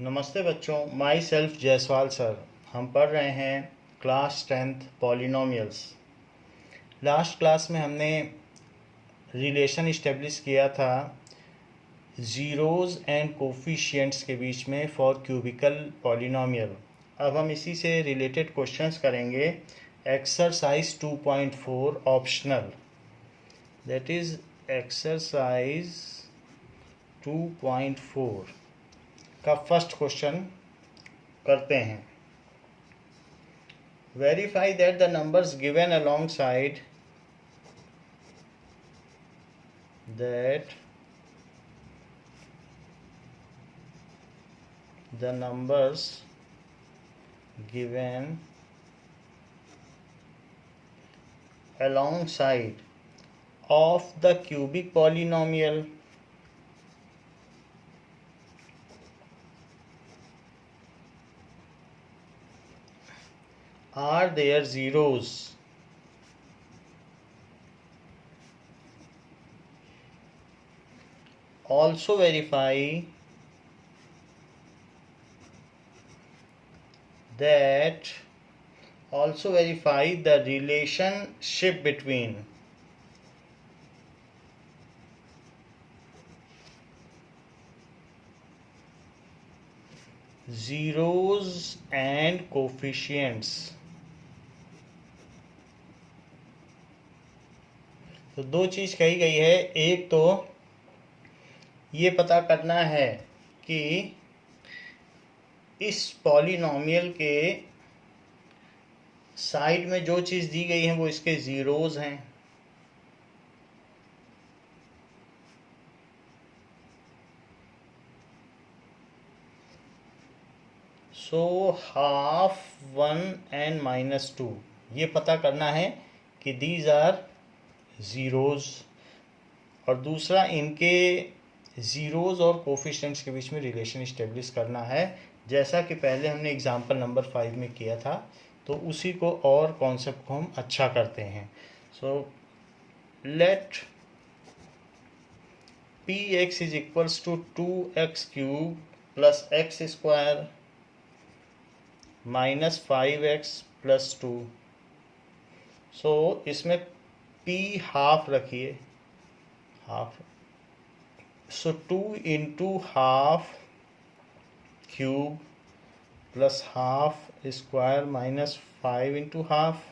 नमस्ते बच्चों, my self Jaiswal sir. हम पढ़ रहे हैं class 10th polynomials. Last class में हमने रिलेशन इस्टेब्लिश किया था ज़ीरोज़ एंड कोफिशिएंट्स के बीच में फॉर क्यूबिकल पॉलिनोमियल। अब हम इसी से रिलेटेड क्वेश्चंस करेंगे। Exercise 2.4 optional, that is exercise 2.4 का फर्स्ट क्वेश्चन करते हैं। Verify that the numbers given alongside that the numbers given alongside of the cubic polynomial are their zeros. Also verify the relationship between zeros and coefficients। तो दो चीज़ कही गई है। एक तो ये पता करना है कि इस पॉलिनोमियल के साइड में जो चीज़ दी गई है वो इसके ज़ीरोज़ हैं। सो हाफ 1 एंड -2 ये पता करना है कि दीज आर ज़ीरोज़। और दूसरा, इनके ज़ीरोज़ और कोफिशिएंट्स के बीच में रिलेशन इस्टेब्लिश करना है, जैसा कि पहले हमने एग्जाम्पल नंबर 5 में किया था। तो उसी को और कॉन्सेप्ट को हम अच्छा करते हैं। So let px is equals to 2x³ plus x square minus 5x plus 2। So इसमें p हाफ रखिए, half. So 2 into half cube plus half square minus 5 into half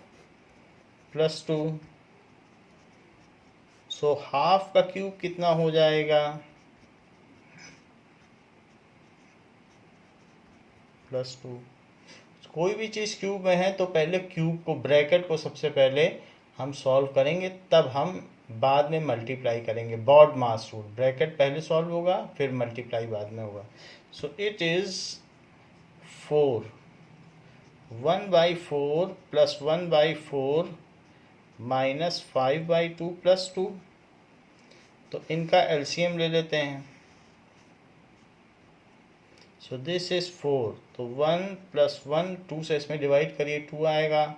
plus 2। So half का cube कितना हो जाएगा? Plus 2। कोई भी चीज़ cube में है तो पहले क्यूब को, ब्रैकेट को सबसे पहले हम सॉल्व करेंगे, तब हम बाद में मल्टीप्लाई करेंगे। बॉड मास रूल, ब्रैकेट पहले सॉल्व होगा फिर मल्टीप्लाई बाद में होगा। So it is 4, 1/4 plus 1/4 minus 5/2 plus 2। तो इनका एलसीएम ले लेते हैं। सो दिस इज 4, तो 1 प्लस 1 2 से इसमें डिवाइड करिए, 2 आएगा।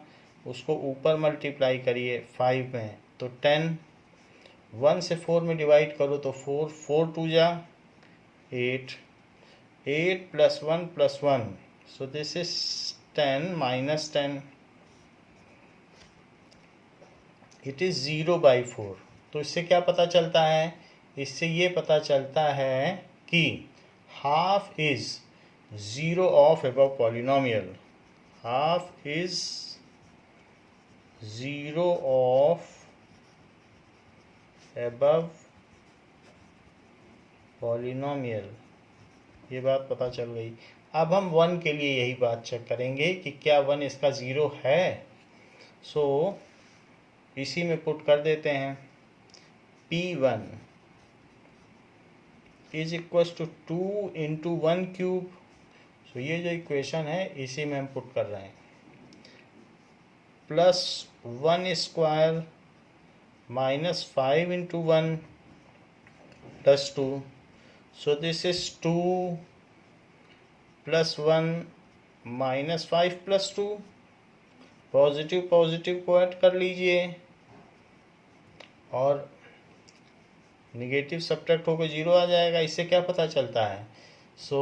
उसको ऊपर मल्टीप्लाई करिए 5 में, तो 10। 1 से 4 में डिवाइड करो तो 4, 4 2 जा 8, 8 plus 1 plus 1। So this is 10 minus 10। It is 0/4। तो इससे क्या पता चलता है? इससे ये पता चलता है कि half is 0 of above polynomial. Half is 0 of above polynomial. ये बात पता चल गई। अब हम 1 के लिए यही बात चेक करेंगे कि क्या 1 इसका 0 है। सो इसी में पुट कर देते हैं। P1 is equals to 2 into 1 cube. So ये जो इक्वेशन है इसी में हम पुट कर रहे हैं। Plus 1 square minus 5 into 1 plus 2। So this is 2 plus 1 minus 5 plus 2। Positive positive को ऐड कर लीजिए और निगेटिव सब्ट्रैक्ट होकर 0 आ जाएगा। इससे क्या पता चलता है? So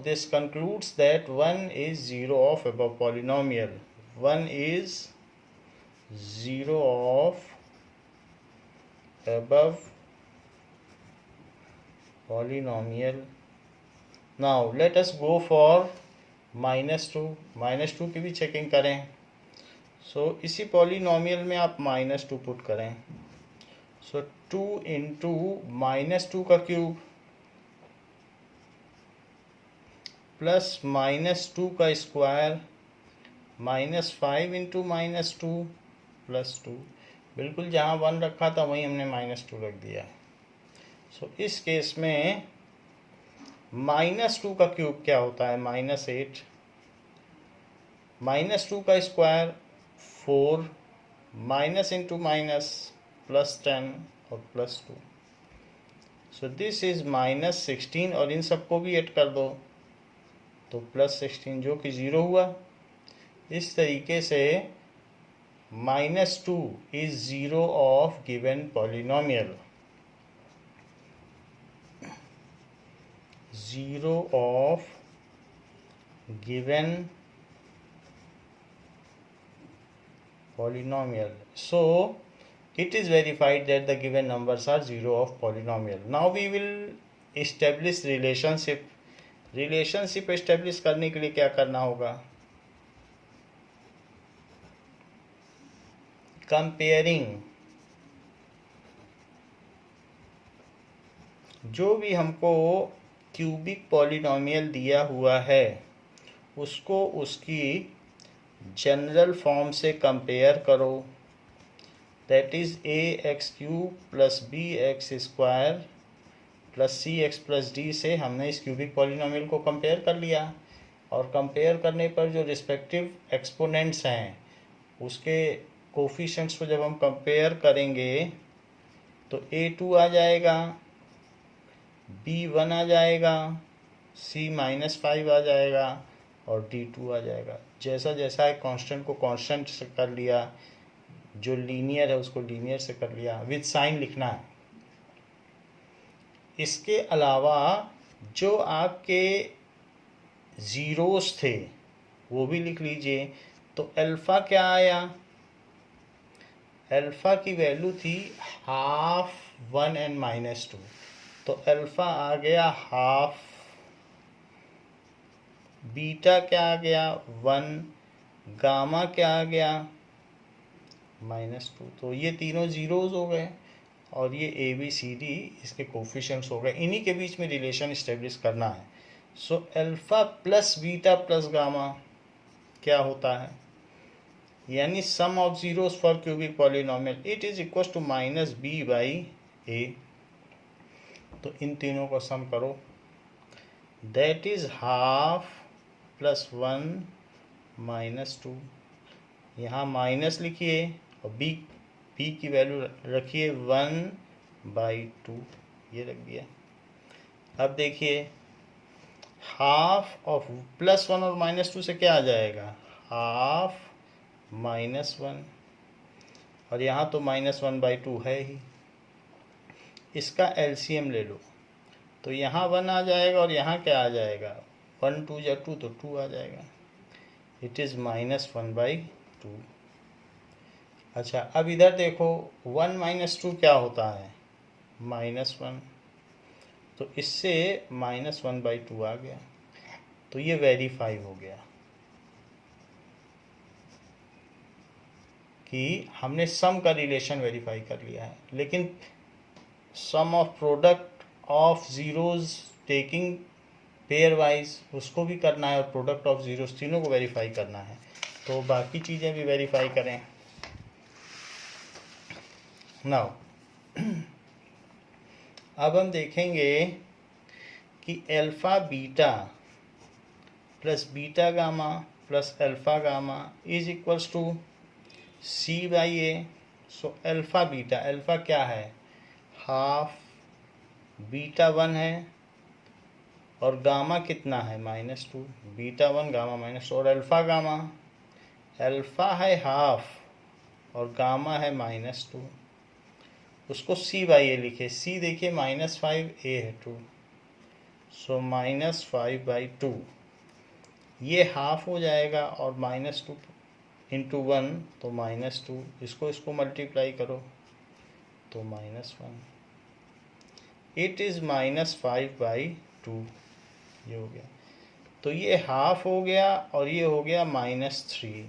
this concludes that 1 is 0 of above polynomial. 1 is 0 of above polynomial. Now let us go for -2. -2 की भी चेकिंग करें. सो इसी पॉलिनोमियल में आप -2 पुट करें. सो 2 इंटू -2 का क्यूब प्लस -2 का स्क्वायर -5 इंटू -2 प्लस 2. बिल्कुल जहाँ 1 रखा था वहीं हमने -2 रख दिया. सो इस केस में -2 का क्यूब क्या होता है? -8. -2 का square 4, minus into minus plus 10 और प्लस 2. सो दिस इज -16 और इन सबको भी ऐड कर दो तो +16 जो कि 0 हुआ. इस तरीके से -2 is 0 of given polynomial. 0 of given polynomial. So it is verified that the given numbers are 0 of polynomial. Now we will establish relationship. Relationship establish करने के लिए क्या करना होगा? Comparing जो भी हमको क्यूबिक पॉलिनोमियल दिया हुआ है उसको उसकी जनरल फॉर्म से कंपेयर करो. That is ax³ plus bx² plus cx+d से हमने इस क्यूबिक पॉलिनोमियल को कंपेयर कर लिया. और कंपेयर करने पर जो रिस्पेक्टिव एक्सपोनेंट्स हैं उसके कोफिशिएंट्स को जब हम कंपेयर करेंगे तो a2 आ जाएगा, b1 आ जाएगा, c-5 आ जाएगा और d2 आ जाएगा. जैसा जैसा है कांस्टेंट को कांस्टेंट से कर लिया, जो लीनियर है उसको लीनियर से कर लिया. विद साइन लिखना है. इसके अलावा जो आपके ज़ीरोस थे वो भी लिख लीजिए. तो अल्फ़ा क्या आया? अल्फ़ा की वैल्यू थी ½ 1 एंड -2. तो अल्फ़ा आ गया ½ बीटा क्या आ गया 1, गामा क्या आ गया -2. तो ये तीनों ज़ीरोज़ हो गए और ये ABCD इसके कोफिशिएंट्स हो गए. इन्हीं के बीच में रिलेशन इस्टेब्लिश करना है. So alpha plus beta plus gamma क्या होता है? यानी sum of zeros for cubic polynomial it is equal to -b/a. तो इन तीनों को सम करो. That is ½ + 1 -2. यहाँ माइनस लिखिए और b की वैल्यू रखिए 1/2. ये रख दिया. अब देखिए ½ ऑफ +1 और -2 से क्या आ जाएगा? ½ -1 और यहाँ तो -1/2 है ही. इसका एलसीएम ले लो तो यहाँ 1 आ जाएगा और यहाँ क्या आ जाएगा? 1 2 या 2 तो 2 आ जाएगा. It is -1/2. अच्छा अब इधर देखो 1 - 2 क्या होता है? -1. तो इससे -1/2 आ गया. तो ये वेरीफाई हो गया कि हमने सम का रिलेशन वेरीफाई कर लिया है. लेकिन sum of product of zeros taking pair wise उसको भी करना है और प्रोडक्ट ऑफ ज़ीरोज़ तीनों को वेरीफाई करना है. तो बाकी चीज़ें भी वेरीफाई करें. नाउ अब हम देखेंगे कि alpha beta plus beta gamma plus alpha gamma is equals to c/a. So alpha beta, alpha क्या है? ½ बीटा 1 है और गामा कितना है? -2. बीटा 1 गामा -2 और अल्फ़ा गामा. अल्फ़ा है ½ और गामा है -2. उसको c/a लिखे. c देखिए -5, a है 2. सो -5/2 ये हाफ हो जाएगा और -2 इंटू 1 तो -2, इसको मल्टीप्लाई करो तो -1, इट इज़ -5/2 ये हो गया। तो ये हाफ हो गया और ये हो गया -3,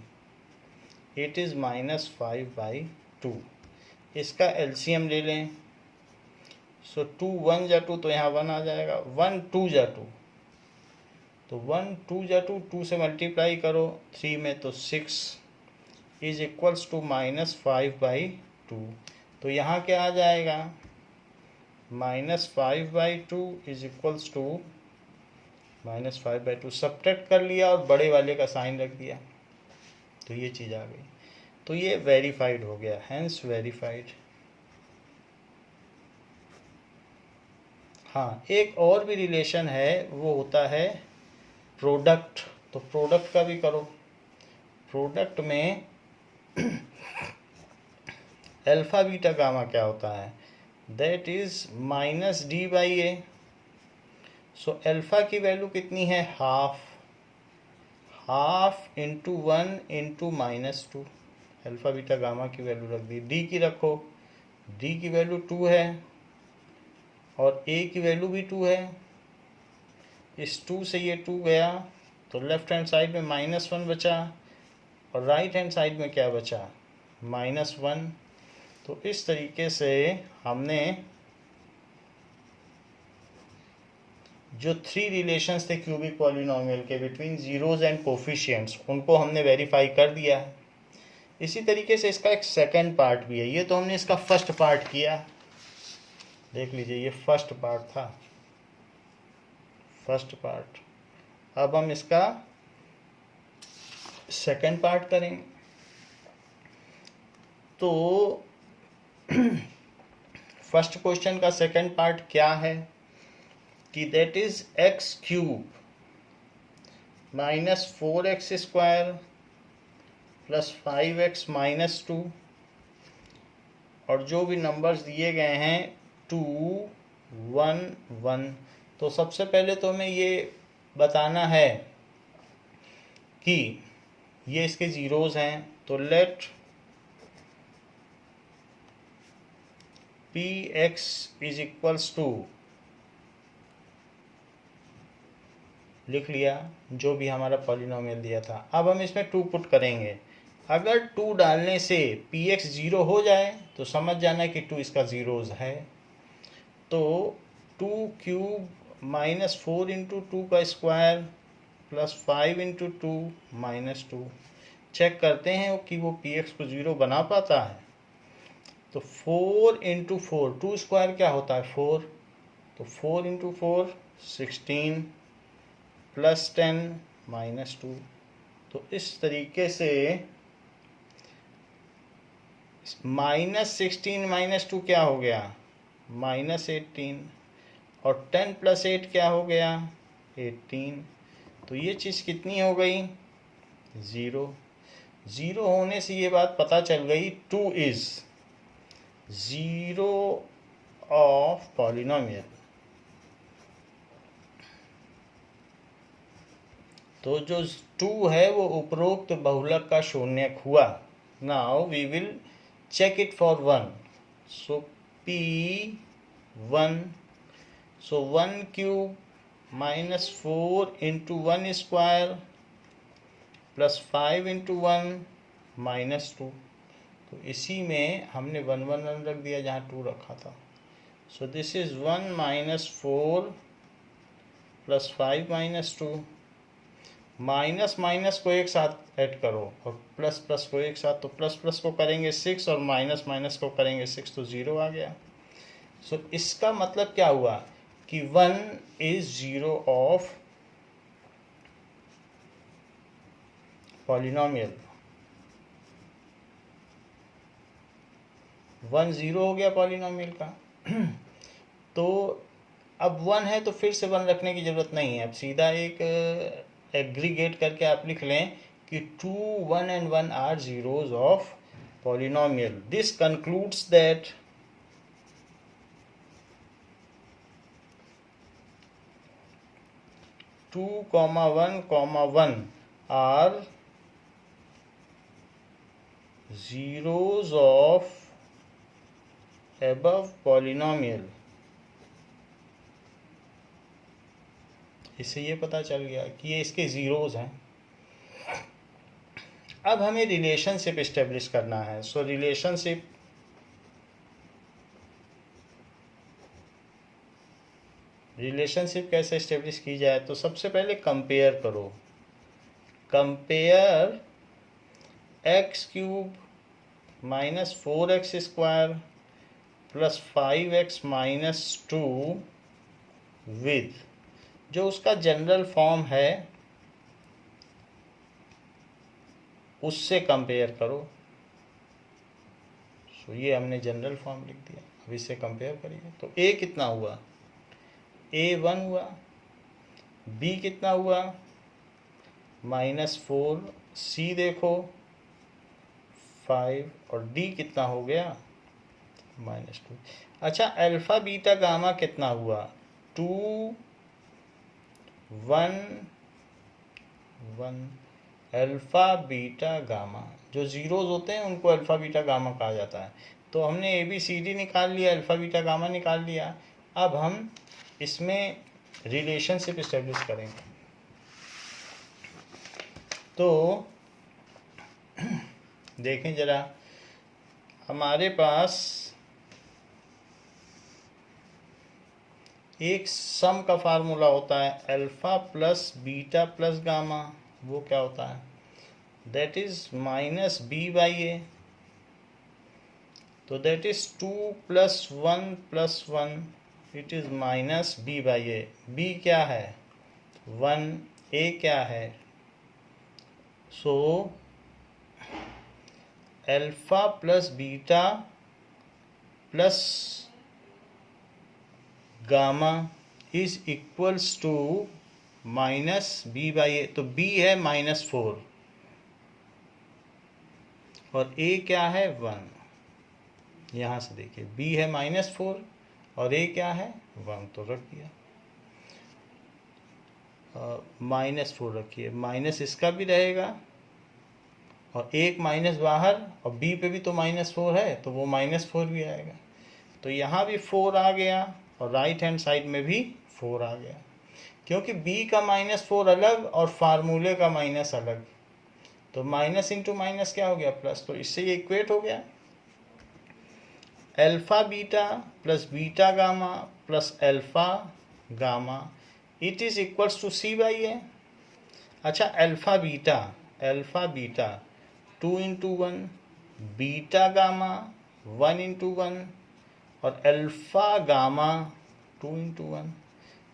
इट इज़ -5/2। इसका एलसीएम ले लें। सो 2 1 जा 2 तो यहाँ 1 आ जाएगा, 1 2 जा 2 तो 1 2 जा 2, 2 से मल्टीप्लाई करो 3 में तो 6 इज इक्वल्स टू -5/2। तो यहाँ क्या आ जाएगा, -5/2 इज इक्वल्स टू -5/2। सब्ट्रैक्ट कर लिया और बड़े वाले का साइन रख दिया तो ये चीज़ आ गई। तो ये वेरीफाइड हो गया, हैंस वेरीफाइड। हाँ, एक और भी रिलेशन है, वो होता है प्रोडक्ट। तो प्रोडक्ट का भी करो। प्रोडक्ट में अल्फा बीटा गामा क्या होता है, that is -d/a। So alpha की वैल्यू कितनी है, half into 1 into -2। Alpha beta gamma की वैल्यू रख दी। डी की रखो, डी की वैल्यू 2 है और ए की वैल्यू भी 2 है। इस 2 से ये 2 गया तो लेफ्ट हैंड साइड में -1 बचा और राइट हैंड साइड में क्या बचा, -1। तो इस तरीके से हमने जो 3 रिलेशंस थे क्यूबिक पॉलिनोमियल के बिटवीन जीरोज एंड कोफिशिएंट्स, उनको हमने वेरीफाई कर दिया है। इसी तरीके से इसका एक सेकंड पार्ट भी है। ये तो हमने इसका फर्स्ट पार्ट किया, देख लीजिए ये फर्स्ट पार्ट था, फर्स्ट पार्ट। अब हम इसका सेकंड पार्ट करेंगे। तो फर्स्ट क्वेश्चन का सेकंड पार्ट क्या है कि that is x³ -4x² + 5x - 2 और जो भी नंबर्स दिए गए हैं 2 1 1। तो सबसे पहले तो हमें ये बताना है कि ये इसके ज़ीरोज़ हैं। तो let px is equals to, लिख लिया जो भी हमारा पॉलिनोमियल दिया था। अब हम इसमें 2 पुट करेंगे। अगर 2 डालने से px 0 हो जाए तो समझ जाना कि 2 इसका ज़ीरोज़ है। तो 2³ -4 इंटू 2 का स्क्वायर प्लस 5 इंटू 2 -2। चेक करते हैं कि वो px को 0 बना पाता है। तो 4 इंटू 4, 2 स्क्वायर क्या होता है 4, तो 4 इंटू 4 16 प्लस 10 -2। तो इस तरीके से -16 -2 क्या हो गया, -18 और 10 + 8 क्या हो गया 18। तो ये चीज़ कितनी हो गई 0। 0 होने से ये बात पता चल गई 2 इज 0 ऑफ पॉलिनोमियल। तो जो 2 है वो उपरोक्त बहुलक का शून्यक हुआ। Now we will check it for 1. So P1, so 1³ -4 into 1 square plus 5 into 1 -2। तो इसी में हमने 1 1 1 रख दिया जहाँ 2 रखा था। So this is 1 -4 plus 5 -2। Minus minus को एक साथ ऐड करो और प्लस प्लस को एक साथ, तो प्लस प्लस को करेंगे 6 और माइनस माइनस को करेंगे 6 तो 0 आ गया। सो इसका मतलब क्या हुआ कि 1 इज 0 ऑफ पॉलिनोमियल। 1 0 हो गया पॉलिनोमियल का। तो अब 1 है तो फिर से 1 रखने की जरूरत नहीं है। अब सीधा एक एग्रीगेट करके आप लिख लें कि 2 1 and 1 are zeros of polynomial. This concludes that 2,1,1 are zeros of above polynomial। इससे ये पता चल गया कि ये इसके ज़ीरोज़ हैं। अब हमें रिलेशनशिप इस्टेब्लिश करना है। सो रिलेशनशिप कैसे इस्टेब्लिश की जाए? तो सबसे पहले कंपेयर करो। Compare x³ minus 4x² plus 5x minus 2 with जो उसका जनरल फॉर्म है उससे कंपेयर करो। सो ये हमने जनरल फॉर्म लिख दिया। अब इससे कंपेयर करिए तो a कितना हुआ? a 1 हुआ। b कितना हुआ? -4। c देखो 5 और d कितना हो गया? -2। अच्छा, अल्फा बीटा गामा कितना हुआ? 2 1 1। अल्फा बीटा गामा जो ज़ीरोज़ होते हैं उनको अल्फा बीटा गामा कहा जाता है। तो हमने ABCD निकाल लिया, अल्फा बीटा गामा निकाल लिया। अब हम इसमें रिलेशनशिप इस्टेब्लिश करेंगे। तो देखें ज़रा, हमारे पास एक सम का फार्मूला होता है alpha plus beta plus gamma. वो क्या होता है? That is -b/a। तो that is 2 + 1 + 1 it is -b/a। b क्या है? 1। a क्या है? So alpha plus beta plus gamma is equals to -b/a। तो b है -4 और a क्या है? 1। यहाँ से देखिए b है -4 और a क्या है? 1। तो रख दिया। -4 रखिए, माइनस इसका भी रहेगा और एक माइनस बाहर और b पे भी तो -4 है तो वो -4 भी आएगा। तो यहाँ भी 4 आ गया और राइट हैंड साइड में भी 4 आ गया, क्योंकि b का -4 अलग और फार्मूले का माइनस अलग। तो माइनस इंटू माइनस क्या हो गया? प्लस। तो इससे ये इक्वेट हो गया alpha beta plus beta gamma plus alpha gamma it is equals to c/a। अच्छा, अल्फ़ा बीटा 2 × 1, बीटा गामा 1 × 1 और अल्फ़ा गामा 2 × 1।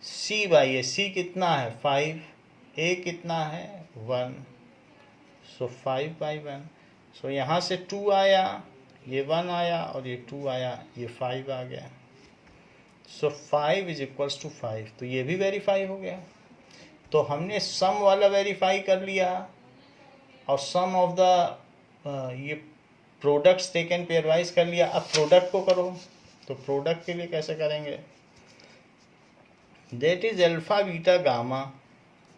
c/a, c कितना है? 5। a कितना है? 1। सो 5/1। सो यहाँ से 2 आया, ये 1 आया और ये 2 आया, ये 5 आ गया। सो 5 इज इक्वल्स टू 5। तो ये भी वेरीफाई हो गया। तो हमने सम वाला वेरीफाई कर लिया और सम ऑफ द ये प्रोडक्ट्स टेकन पेयरवाइज कर लिया। अब प्रोडक्ट को करो। तो प्रोडक्ट के लिए कैसे करेंगे? That is alpha beta gamma.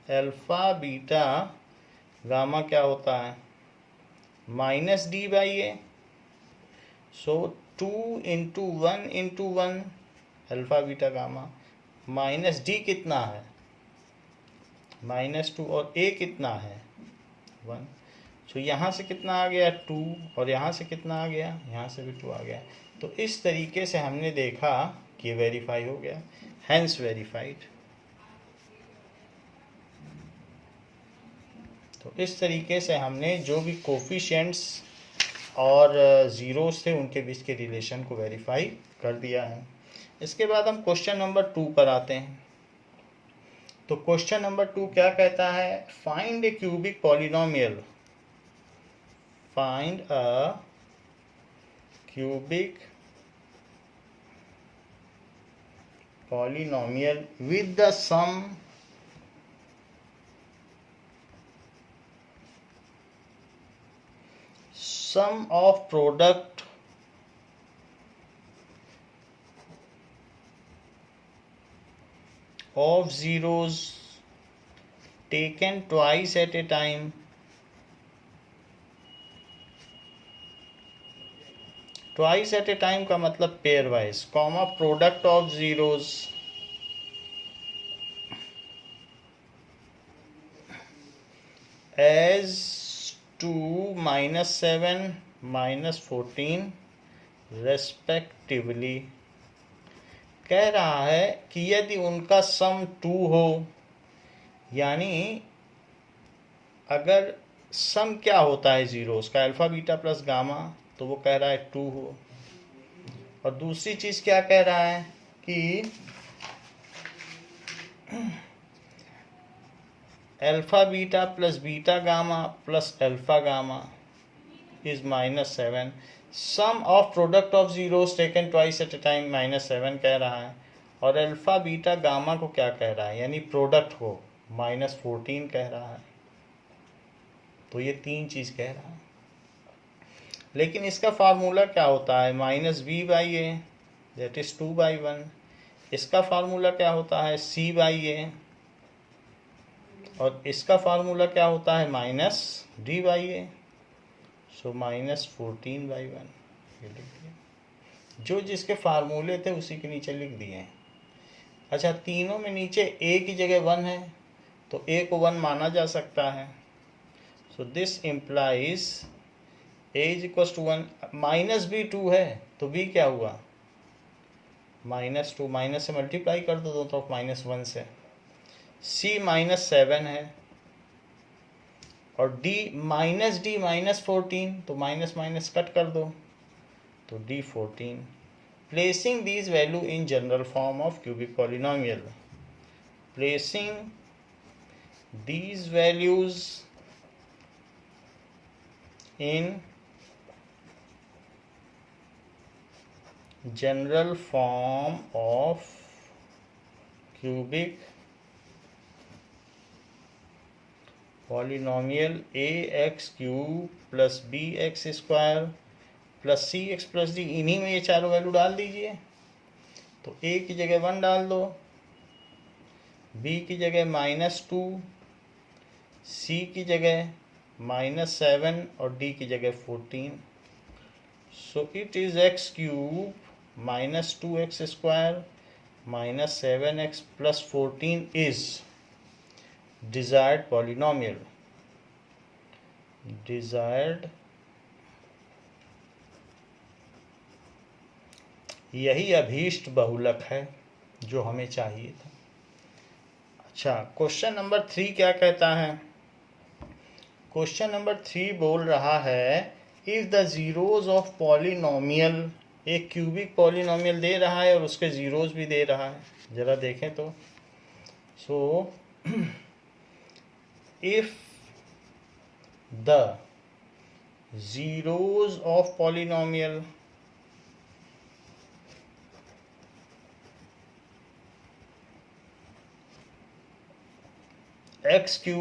Alpha beta gamma क्या होता है? -d/a। सो 2 × 1 × 1 अल्फ़ा बीटा गामा -d कितना है? -2 और a कितना है? 1। सो यहाँ से कितना आ गया? 2 और यहाँ से कितना आ गया? यहाँ से भी 2 आ गया। तो इस तरीके से हमने देखा कि वेरीफाई हो गया, हैंस वेरीफाइड। तो इस तरीके से हमने जो भी कोफिशिएंट्स और ज़ीरोस थे उनके बीच के रिलेशन को वेरीफाई कर दिया है। इसके बाद हम क्वेश्चन नंबर 2 पर आते हैं। तो क्वेश्चन नंबर 2 क्या कहता है? Find A cubic polynomial. Find a cubic polynomial with the sum of product of zeros taken twice at a time. Twice at a time का मतलब pair wise, comma product of zeros as 2 -7 -14 respectively. कह रहा है कि यदि उनका सम 2 हो, यानी अगर सम क्या होता है जीरोस का, अल्फा बीटा प्लस गामा, तो वो कह रहा है 2 हो। और दूसरी चीज क्या कह रहा है कि alpha beta plus beta gamma plus alpha gamma is -7। Sum of product of zeros taken twice at a time -7 कह रहा है। और अल्फा बीटा गामा को क्या कह रहा है, यानी प्रोडक्ट को -14 कह रहा है। तो ये तीन चीज कह रहा है। लेकिन इसका फार्मूला क्या होता है, -b/a दैट इज 2/1। इसका फार्मूला क्या होता है, c/a। और इसका फार्मूला क्या होता है, -d/a। सो -14/1 ये लिख दिया। जो जिसके फार्मूले थे उसी के नीचे लिख दिए हैं। अच्छा, तीनों में नीचे a की जगह 1 है, तो a को 1 माना जा सकता है। So this implies a is equal to 1। -b 2 है, तो b क्या हुआ, -2। माइनस से मल्टीप्लाई कर दो दोनों तरफ -1 से। c -7 है, और d -14, तो माइनस माइनस कट कर दो, तो d 14। Placing these value in general form of cubic polynomial. Placing these values in general form of cubic polynomial ax³ plus bx² plus cx plus d, इन्हीं में ये चारों वैल्यू डाल दीजिए। तो a की जगह 1 डाल दो, b की जगह -2, c की जगह -7 और d की जगह 14। So it is x³ -2x² -7x plus 14 is desired polynomial। desired, यही अभीष्ट बहुलक है जो हमें चाहिए था। अच्छा, क्वेश्चन नंबर 3 क्या कहता है। क्वेश्चन नंबर 3 बोल रहा है if the zeros of polynomial, एक क्यूबिक पॉलिनोमियल दे रहा है और उसके जीरोज भी दे रहा है, जरा देखें तो। So if the zeros of polynomial x³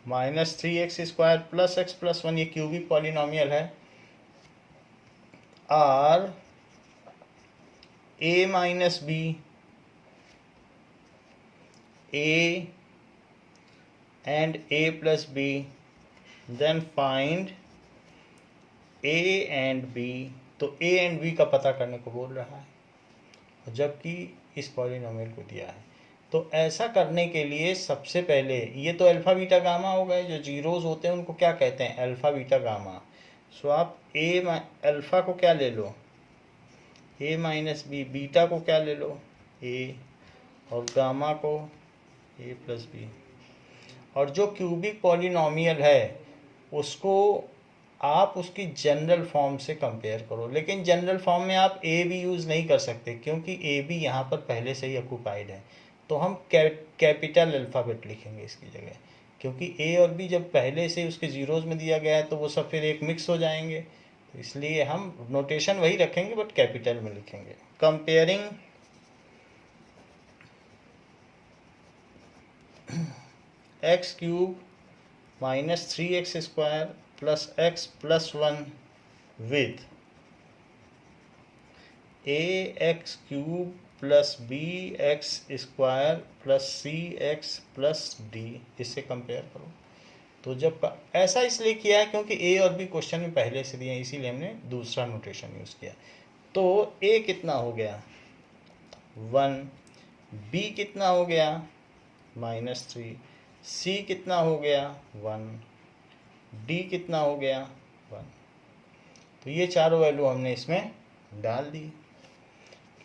-3x² plus x plus 1, ये क्यूबिक पॉलिनोमियल है, are a minus b, a and a plus b, then find a and b। तो a and b का पता करने को बोल रहा है, जबकि इस पॉलिनोमियल को दिया है। तो ऐसा करने के लिए सबसे पहले, ये तो अल्फा बीटा गामा हो गए, जो जीरोज होते हैं उनको क्या कहते हैं, अल्फा बीटा गामा। सो आप अल्फा को क्या ले लो, a माइनस बी, बीटा को क्या ले लो, a, और गामा को a प्लस बी। और जो क्यूबिक पॉलिनोमियल है उसको आप उसकी जनरल फॉर्म से कंपेयर करो। लेकिन जनरल फॉर्म में आप ए भी यूज़ नहीं कर सकते, क्योंकि ए भी यहाँ पर पहले से ही ऑक्यूपाइड है। तो हम कैपिटल अल्फ़ाबेट लिखेंगे इसकी जगह, क्योंकि ए और बी जब पहले से उसके जीरोज में दिया गया है तो वो सब फिर एक मिक्स हो जाएंगे। तो इसलिए हम नोटेशन वही रखेंगे बट कैपिटल में लिखेंगे। Comparing x³ -3x² plus x plus 1 with ax³ plus b x square plus c x plus d, इससे कंपेयर करो। तो जब ऐसा इसलिए किया है क्योंकि ए और बी क्वेश्चन में पहले से दिए हैं, इसीलिए हमने दूसरा नोटेशन यूज़ किया। तो ए कितना हो गया 1, बी कितना हो गया -3, सी कितना हो गया 1, डी कितना हो गया 1। तो ये चारों वैल्यू हमने इसमें डाल दी,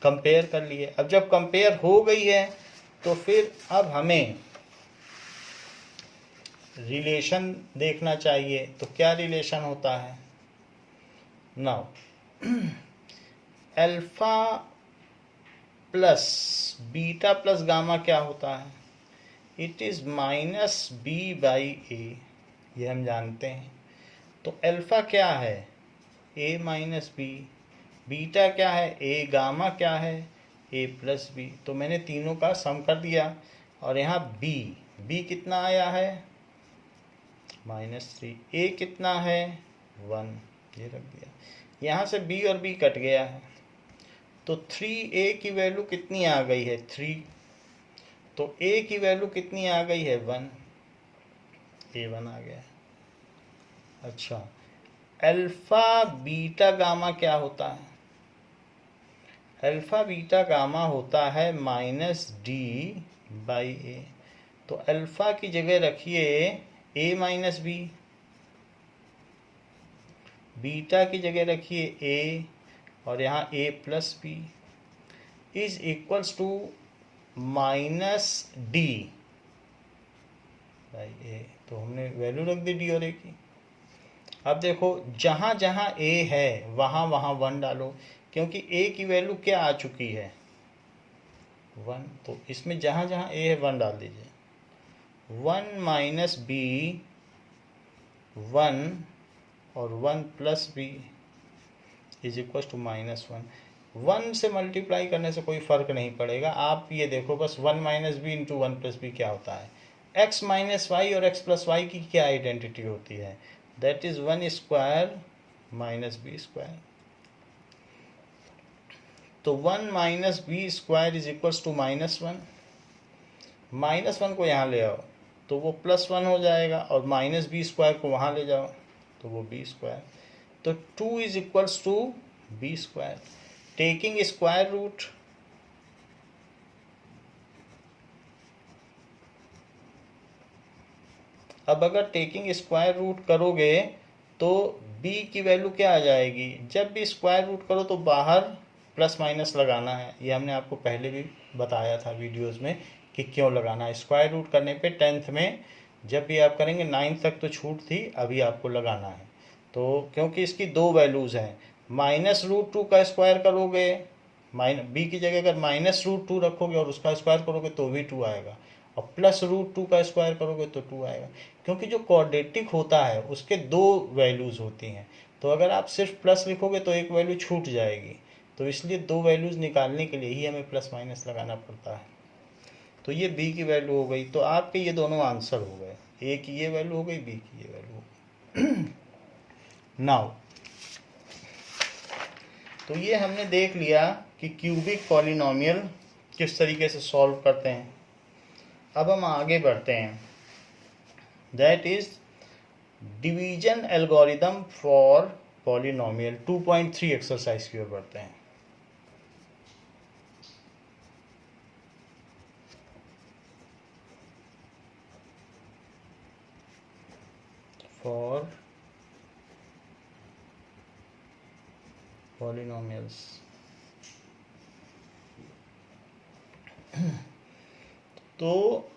कंपेयर कर लिए। अब जब कंपेयर हो गई है तो फिर अब हमें रिलेशन देखना चाहिए। तो क्या रिलेशन होता है now, alpha plus beta plus gamma क्या होता है, इट इज़ -b/a, ये हम जानते हैं। तो अल्फा क्या है a माइनस बी, बीटा क्या है a, गामा क्या है a प्लस बी। तो मैंने तीनों का सम कर दिया और यहाँ b कितना आया है -3, a कितना है 1, ये रख दिया। यहाँ से b और b कट गया है तो 3a की वैल्यू कितनी आ गई है 3, तो a की वैल्यू कितनी आ गई है 1, a1 आ गया। अच्छा, अल्फा बीटा गामा क्या होता है, अल्फा बीटा गामा होता है -d/a। तो अल्फा की जगह रखिए a माइनस बी, बीटा की जगह रखिए a और यहाँ a plus b is equals to -d/a। तो हमने वैल्यू रख दी d और a की। अब देखो जहाँ जहाँ a है वहाँ वहाँ 1 डालो, क्योंकि a की वैल्यू क्या आ चुकी है 1। तो इसमें जहाँ जहाँ a है 1 डाल दीजिए। 1 माइनस बी 1 और 1 plus b is equal to -1। 1 से मल्टीप्लाई करने से कोई फ़र्क नहीं पड़ेगा। आप ये देखो बस 1 minus b into 1 plus b क्या होता है, x माइनस वाई और x प्लस वाई की क्या आइडेंटिटी होती है, that is 1 square minus b square. तो 1 minus b square is equals to -1। -1 को यहाँ ले आओ तो वो +1 हो जाएगा और माइनस बी स्क्वायर को वहाँ ले जाओ तो वो बी स्क्वायर। तो 2 is equals to b square. Taking square root, अब अगर टेकिंग स्क्वायर रूट करोगे तो b की वैल्यू क्या आ जाएगी, जब भी स्क्वायर रूट करो तो बाहर प्लस माइनस लगाना है। ये हमने आपको पहले भी बताया था वीडियोस में कि क्यों लगाना है। स्क्वायर रूट करने पे 10th में जब भी आप करेंगे, 9th तक तो छूट थी, अभी आपको लगाना है। तो क्योंकि इसकी दो वैल्यूज़ हैं, -√2 का स्क्वायर करोगे, b की जगह अगर -√2 रखोगे और उसका स्क्वायर करोगे तो भी 2 आएगा, और +√2 का स्क्वायर करोगे तो 2 आएगा। क्योंकि जो क्वाड्रेटिक होता है उसके दो वैल्यूज़ होती हैं, तो अगर आप सिर्फ प्लस लिखोगे तो एक वैल्यू छूट जाएगी। तो इसलिए दो वैल्यूज़ निकालने के लिए ही हमें प्लस माइनस लगाना पड़ता है। तो ये b की वैल्यू हो गई। तो आपके ये दोनों आंसर हो गए, a की ये वैल्यू हो गई, b की ये वैल्यू हो गई। नाउ तो ये हमने देख लिया कि क्यूबिक पॉलिनोमियल किस तरीके से सॉल्व करते हैं। अब हम आगे बढ़ते हैं, that is division algorithm for polynomial 2.3 exercise की ओर बढ़ते हैं। फॉर पॉलिनोमियल्स, तो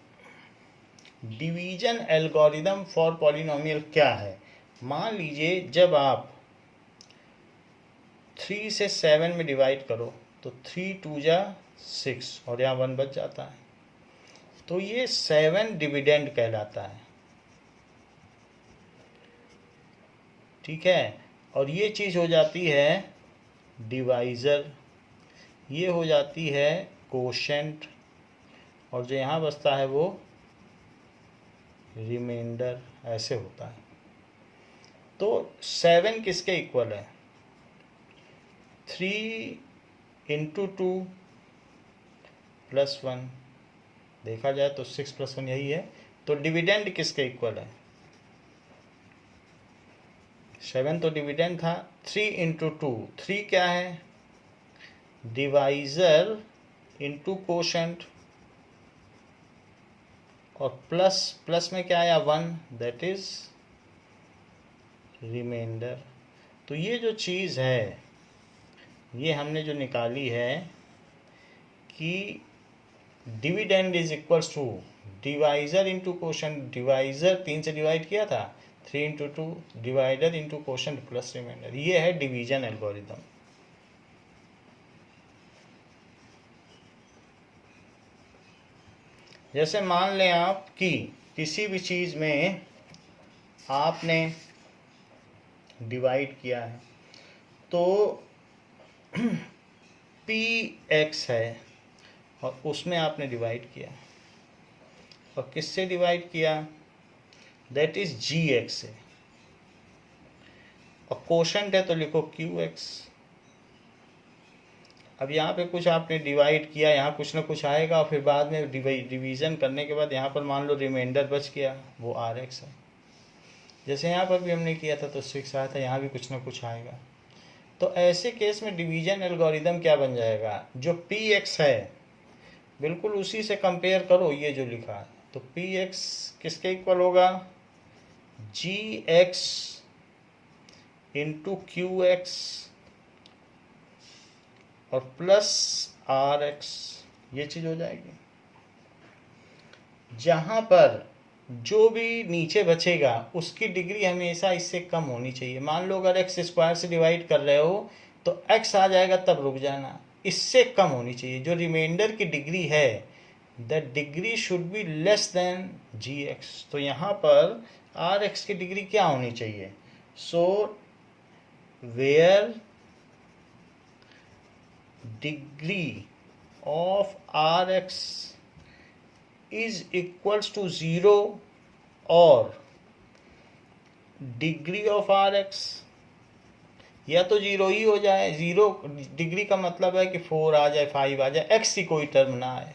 डिवीजन एल्गोरिदम फॉर पॉलिनोमियल क्या है। मान लीजिए जब आप 3 से 7 में डिवाइड करो तो 3 2 जा 6 और यहाँ 1 बच जाता है, तो ये 7 डिविडेंड कहलाता है, ठीक है। और ये चीज़ हो जाती है डिवाइज़र, ये हो जाती है कोशेंट, और जो यहाँ बचता है वो रिमाइंडर, ऐसे होता है। तो 7 किसके इक्वल है, 3 × 2 +1, देखा जाए तो 6 + 1 यही है। तो डिविडेंड किसके इक्वल है? 7 तो डिविडेंड था। 3 × 2, 3 क्या है? डिवाइजर इंटू कोशेंट, और प्लस प्लस में क्या आया? 1, दैट इज रिमाइंडर। तो ये जो चीज़ है, ये हमने जो निकाली है कि dividend is equals to divisor into quotient. Divisor 3 से डिवाइड किया था, 3 × 2, divider into quotient plus remainder. ये है डिवीजन एल्गोरिदम। जैसे मान लें आप कि किसी भी चीज़ में आपने डिवाइड किया है, तो px है और उसमें आपने डिवाइड किया, और किससे डिवाइड किया? दैट इज gx से, और कोशेंट है तो लिखो qx। अब यहाँ पे कुछ आपने डिवाइड किया, यहाँ कुछ ना कुछ आएगा, और फिर बाद में डिवीज़न करने के बाद यहाँ पर मान लो रिमाइंडर बच गया, वो rx है। जैसे यहाँ पर भी हमने किया था तो 6 आया था, यहाँ भी कुछ ना कुछ आएगा। तो ऐसे केस में डिवीजन एल्गोरिदम क्या बन जाएगा? जो px है बिल्कुल उसी से कंपेयर करो, ये जो लिखा है, तो px किसके इक्वल होगा? gx इंटू qx और प्लस rx, ये चीज़ हो जाएगी। जहाँ पर जो भी नीचे बचेगा उसकी डिग्री हमेशा इससे कम होनी चाहिए। मान लो अगर x² से डिवाइड कर रहे हो तो x आ जाएगा, तब रुक जाना, इससे कम होनी चाहिए। जो रिमाइंडर की डिग्री है, the degree should be less than gx। तो यहाँ पर rx की डिग्री क्या होनी चाहिए? So where degree of rx is equals to 0 और डिग्री ऑफ rx या तो 0 ही हो जाए। 0 डिग्री का मतलब है कि 4 आ जाए, 5 आ जाए, x की कोई टर्म ना आए,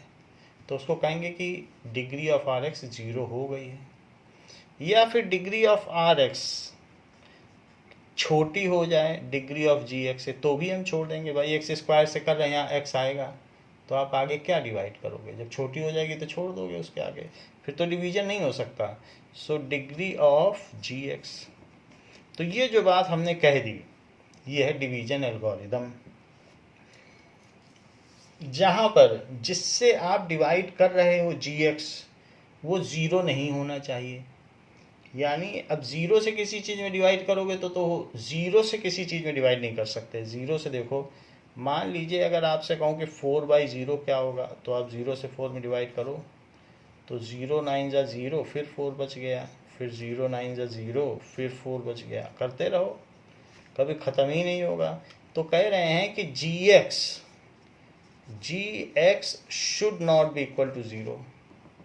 तो उसको कहेंगे कि डिग्री ऑफ rx 0 हो गई है। या फिर डिग्री ऑफ rx छोटी हो जाए डिग्री ऑफ gx से, तो भी हम छोड़ देंगे। भाई x² से कर रहे हैं, यहाँ x आएगा, तो आप आगे क्या डिवाइड करोगे? जब छोटी हो जाएगी तो छोड़ दोगे उसके आगे, फिर तो डिवीजन नहीं हो सकता। So degree of gx। तो ये जो बात हमने कह दी, ये है डिवीजन एल्गोरिदम। जहाँ पर जिससे आप डिवाइड कर रहे हो gx, वो 0 नहीं होना चाहिए। यानी अब 0 से किसी चीज़ में डिवाइड करोगे तो 0 से किसी चीज़ में डिवाइड नहीं कर सकते। 0 से देखो, मान लीजिए अगर आपसे कहूँ कि 4/0 क्या होगा, तो आप 0 से 4 में डिवाइड करो, तो 0 9 जा 0, फिर 4 बच गया, फिर 0 9 जा 0, फिर 4 बच गया, करते रहो, कभी ख़त्म ही नहीं होगा। तो कह रहे हैं कि gx should not be equal to 0,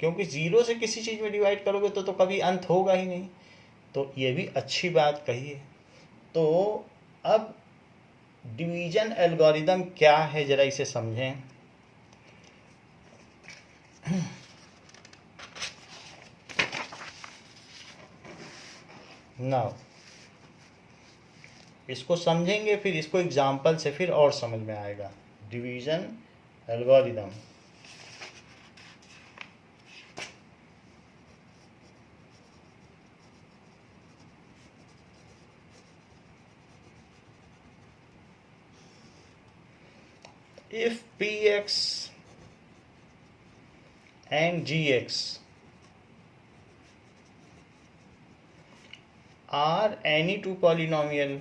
क्योंकि 0 से किसी चीज़ में डिवाइड करोगे तो कभी अंत होगा ही नहीं। तो ये भी अच्छी बात कही है। तो अब डिवीजन एल्गोरिदम क्या है, ज़रा इसे समझें। नाउ इसको समझेंगे, फिर इसको एग्जाम्पल से फिर और समझ में आएगा। Division algorithm, if px and gx are any two polynomial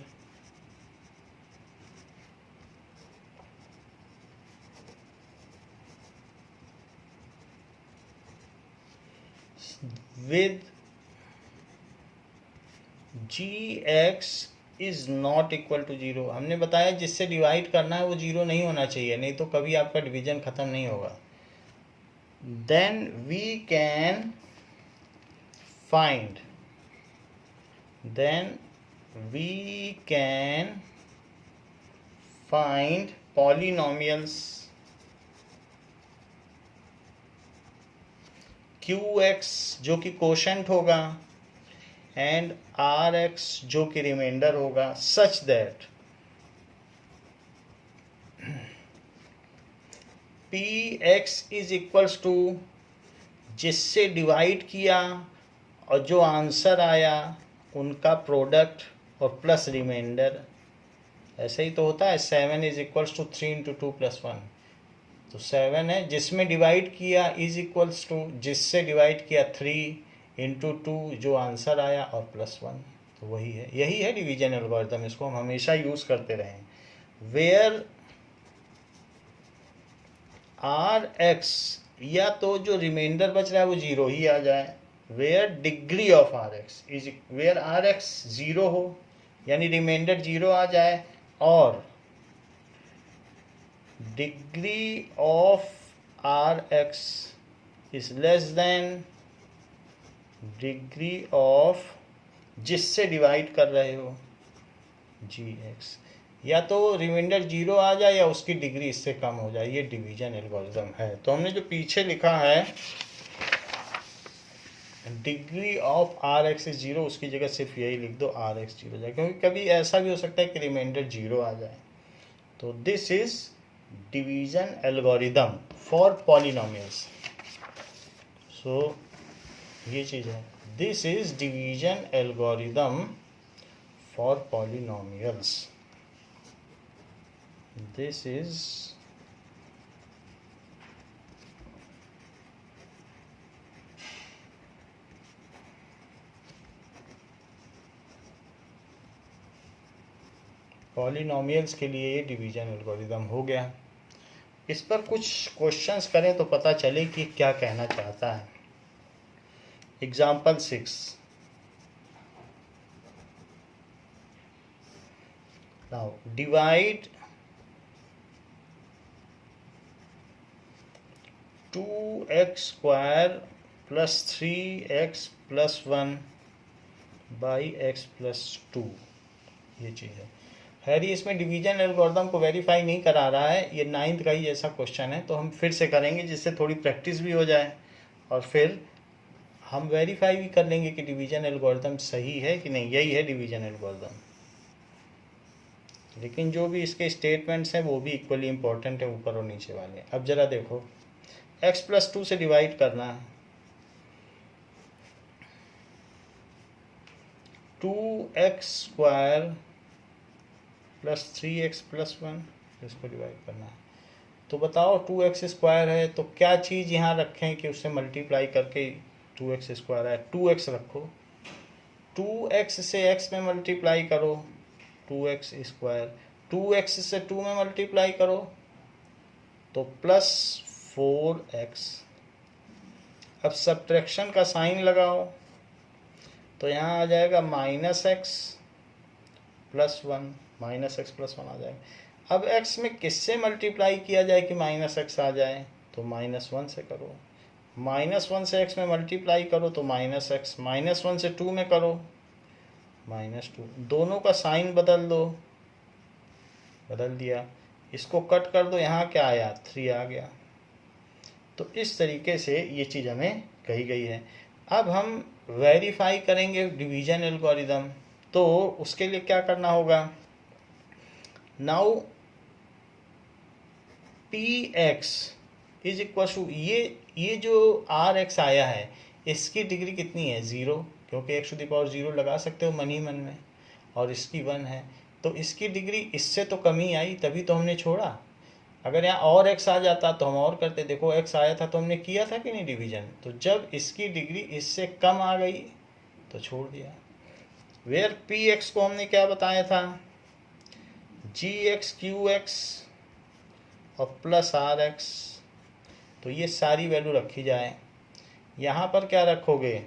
with gx is not equal to 0। हमने बताया जिससे डिवाइड करना है वो 0 नहीं होना चाहिए, नहीं तो कभी आपका डिवीजन खत्म नहीं होगा। Then we can find polynomials q x जो कि कोशेंट होगा एंड आर एक्स जो कि रिमाइंडर होगा, such that p x is equals to, जिससे डिवाइड किया और जो आंसर आया उनका प्रोडक्ट और प्लस रिमाइंडर। ऐसे ही तो होता है, 7 is equals to 3 into 2 plus 1, तो 7 है जिसमें डिवाइड किया इज इक्वल्स टू जिससे डिवाइड किया 3 इंटू 2 जो आंसर आया और प्लस 1, तो वही है, यही है डिवीजन एल्गोरिथम। इसको हम हमेशा यूज़ करते रहे। वेयर आर एक्स, या तो जो रिमाइंडर बच रहा है वो 0 ही आ जाए, where degree of r x is, where r x 0 हो यानी रिमाइंडर 0 आ जाए, और degree of r x is less than degree of जिससे डिवाइड कर रहे हो जी एक्स, या तो रिमाइंडर 0 आ जाए या उसकी डिग्री इससे कम हो जाए। ये डिवीजन एल्गोरिथम है। तो हमने जो पीछे लिखा है degree of r x is 0, उसकी जगह सिर्फ यही लिख दो आर एक्स 0 जाए, क्योंकि कभी ऐसा भी हो सकता है कि रिमाइंडर 0 आ जाए। तो this is division algorithm for polynomials. So ये चीज़ है, this is division algorithm for polynomials. This is polynomials के लिए ये डिवीजन एल्गोरिथम हो गया। इस पर कुछ क्वेश्चंस करें तो पता चले कि क्या कहना चाहता है। Example 6, now divide 2x square plus 3x plus 1 by x plus 2, ये चीज़ है। खैर इसमें डिवीजन एल्गोरिथम को वेरीफाई नहीं करा रहा है, ये 9th का ही ऐसा क्वेश्चन है, तो हम फिर से करेंगे जिससे थोड़ी प्रैक्टिस भी हो जाए और फिर हम वेरीफाई भी कर लेंगे कि डिवीजन एल्गोरिथम सही है कि नहीं। यही है डिवीजन एल्गोरिथम, लेकिन जो भी इसके स्टेटमेंट्स हैं वो भी इक्वली इम्पोर्टेंट है, ऊपर और नीचे वाले। अब ज़रा देखो, x प्लस 2 से डिवाइड करना है, 2x square plus 3x plus 1, इसको डिवाइड करना है। तो बताओ 2x स्क्वायर है तो क्या चीज़ यहाँ रखें कि उससे मल्टीप्लाई करके 2x स्क्वायर है, 2x रखो, 2x से x में मल्टीप्लाई करो 2x स्क्वायर, 2x से 2 में मल्टीप्लाई करो तो प्लस 4x। अब सब्ट्रैक्शन का साइन लगाओ तो यहाँ आ जाएगा minus x plus 1, minus x plus 1 आ जाएगा। अब x में किससे मल्टीप्लाई किया जाए कि माइनस एक्स आ जाए, तो माइनस 1 से करो, माइनस 1 से x में मल्टीप्लाई करो तो माइनस एक्स, माइनस 1 से 2 में करो माइनस 2, दोनों का साइन बदल दो, बदल दिया, इसको कट कर दो, यहाँ क्या आया 3 आ गया। तो इस तरीके से ये चीज़ हमें कही गई है। अब हम वेरीफाई करेंगे डिवीजन एल्गोरिथम, तो उसके लिए क्या करना होगा, now p x is equal to ये जो आर एक्स आया है इसकी डिग्री कितनी है 0, क्योंकि x टू द पावर 0 लगा सकते हो मन ही मन में, और इसकी 1 है, तो इसकी डिग्री इससे तो कमी आई तभी तो हमने छोड़ा। अगर यहाँ और x आ जाता तो हम और करते, देखो x आया था तो हमने किया था कि नहीं डिवीजन, तो जब इसकी डिग्री इससे कम आ गई तो छोड़ दिया। वेयर पी एक्स को हमने क्या बताया था, जी एक्स क्यू एक्स और प्लस आर एक्स, तो ये सारी वैल्यू रखी जाए। यहाँ पर क्या रखोगे,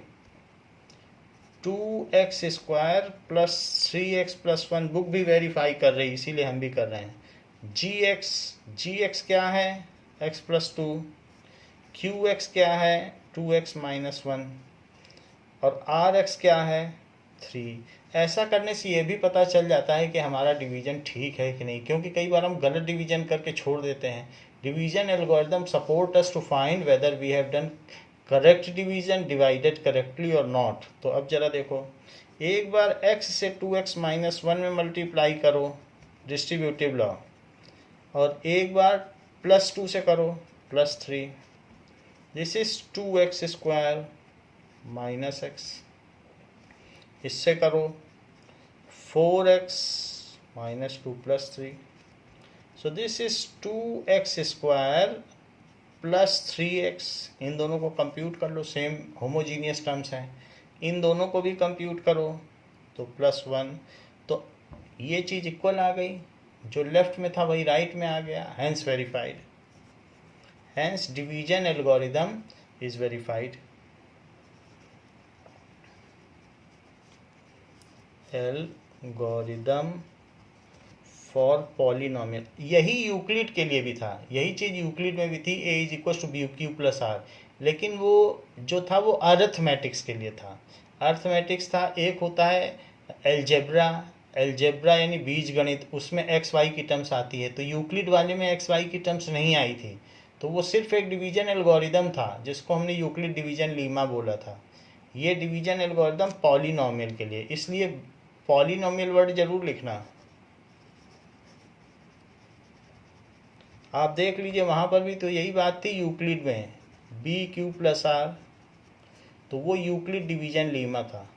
2x square plus 3x plus 1, book भी वेरीफाई कर रही इसीलिए हम भी कर रहे हैं। जी एक्स क्या है x प्लस 2, क्यू एक्स क्या है 2x माइनस 1, और आर एक्स क्या है 3। ऐसा करने से ये भी पता चल जाता है कि हमारा डिवीजन ठीक है कि नहीं, क्योंकि कई बार हम गलत डिवीजन करके छोड़ देते हैं। Division algorithm support us to find whether we have done correct division, divided correctly और नॉट। तो अब जरा देखो, एक बार x से 2x माइनस 1 में मल्टीप्लाई करो, डिस्ट्रीब्यूटिव लॉ, और एक बार +2 से करो, +3। This is 2x square minus x। इससे करो 4x minus 2 +3। So this is 2x square plus 3x। इन दोनों को कंप्यूट कर लो, सेम होमोजीनियस टर्म्स हैं, इन दोनों को भी कंप्यूट करो तो +1। तो ये चीज़ इक्वल आ गई, जो लेफ्ट में था वही राइट में आ गया, hence verified. Hence division algorithm is verified. Algorithm for polynomial, यही यूक्लिड के लिए भी था, यही चीज़ यूक्लिड में भी थी, a is equal to b q plus r. लेकिन वो जो था वो अर्थमेटिक्स के लिए था। अर्थमेटिक्स था, एक होता है एल्जेब्रा, एल्जेब्रा यानी बीज गणित, उसमें एक्स वाई की टर्म्स आती है, तो यूक्लिड वाले में एक्स वाई की टर्म्स नहीं आई थी, तो वो सिर्फ एक डिवीजन एल्गोरिदम था जिसको हमने यूक्लिड डिवीजन लीमा बोला था। ये डिवीजन एल्गोरिदम पॉलिनोमियल के लिए, इसलिए पॉलिनोमियल वर्ड जरूर लिखना। आप देख लीजिए वहाँ पर भी तो यही बात थी यूक्लिड में, बी क्यू प्लस आर, तो वो यूक्लिड डिवीजन लीमा था।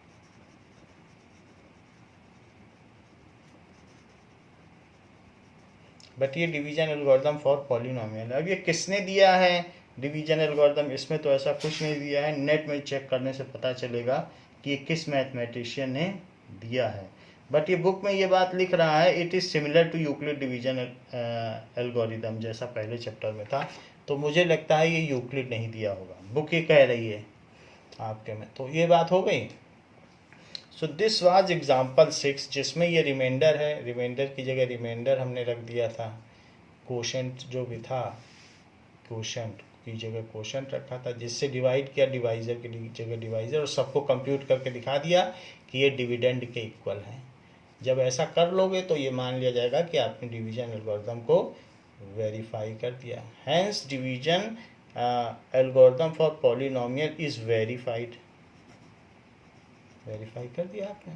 बट ये डिवीजन एल्गोरिदम फॉर पॉलिनोमियल। अब ये किसने दिया है डिवीजन एल्गोरिदम? इसमें तो ऐसा कुछ नहीं दिया है, नेट में चेक करने से पता चलेगा कि ये किस मैथमेटिशियन ने दिया है। बट ये बुक में ये बात लिख रहा है, it is similar to Euclid division algorithm, जैसा पहले चैप्टर में था। तो मुझे लगता है ये यूक्लिड नहीं दिया होगा, बुक ये कह रही है आपके में। तो ये बात हो गई। सो दिस वाज एग्जाम्पल 6, जिसमें ये रिमाइंडर है, रिमाइंडर की जगह रिमाइंडर हमने रख दिया था, कोशेंट जो भी था, कोशेंट की जगह कोशेंट रखा था, जिससे डिवाइड किया, डिवाइजर की जगह डिवाइजर, और सबको कंप्यूट करके दिखा दिया कि ये डिविडेंड के इक्वल हैं। जब ऐसा कर लोगे तो ये मान लिया जाएगा कि आपने डिवीजन एल्गोरिदम को वेरीफाई कर दिया। Hence division algorithm for polynomial is verified. Verify कर दिया आपने।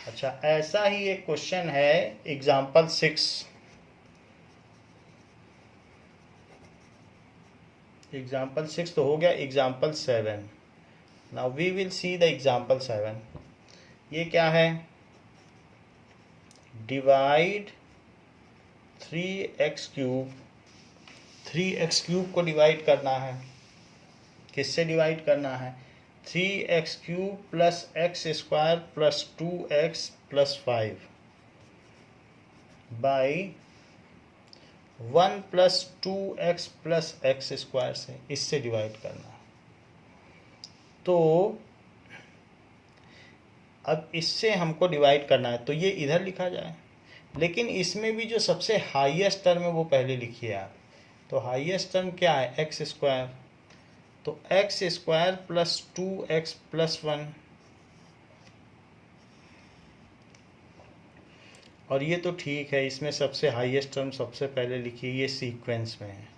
अच्छा, ऐसा ही एक क्वेश्चन है एग्जाम्पल 6। एग्जाम्पल 6 तो हो गया, example 7। Now we will see the example 7। ये क्या है? Divide 3x cube, 3x cube को डिवाइड करना है। किससे डिवाइड करना है? 3x cube plus x square plus 2x plus 5 by 1 plus 2x plus x square से, इससे डिवाइड करना है। तो अब इससे हमको डिवाइड करना है, तो ये इधर लिखा जाए, लेकिन इसमें भी जो सबसे हाईएस्ट टर्म है वो पहले लिखिए आप। तो हाईएस्ट टर्म क्या है? एक्स स्क्वायर, तो x square plus 2x plus 1, और ये तो ठीक है, इसमें सबसे हाईएस्ट टर्म सबसे पहले लिखिए, ये सीक्वेंस में है,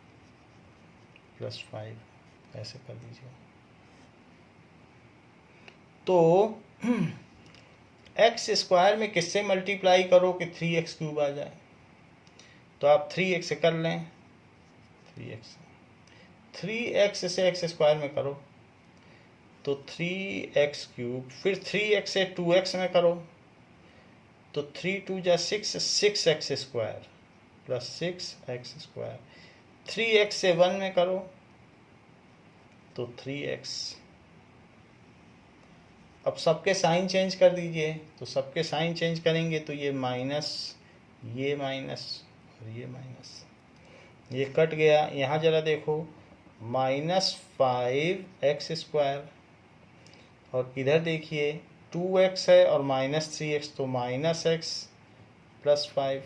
प्लस 5 ऐसे कर दीजिए। तो एक्स स्क्वायर में किससे मल्टीप्लाई करो कि 3x क्यूब आ जाए? तो आप 3x से कर लें, 3x से एक्स स्क्वायर में करो तो 3x क्यूब, फिर 3x से 2x में करो तो 3 2 जा 6, 6x square plus 6x square. 3x से 1 में करो तो 3x। अब सबके साइन चेंज कर दीजिए, तो सबके साइन चेंज करेंगे तो ये माइनस, ये माइनस और ये माइनस, ये कट गया। यहाँ ज़रा देखो, -5x स्क्वायर, और इधर देखिए 2x है और -3x, तो -x प्लस 5।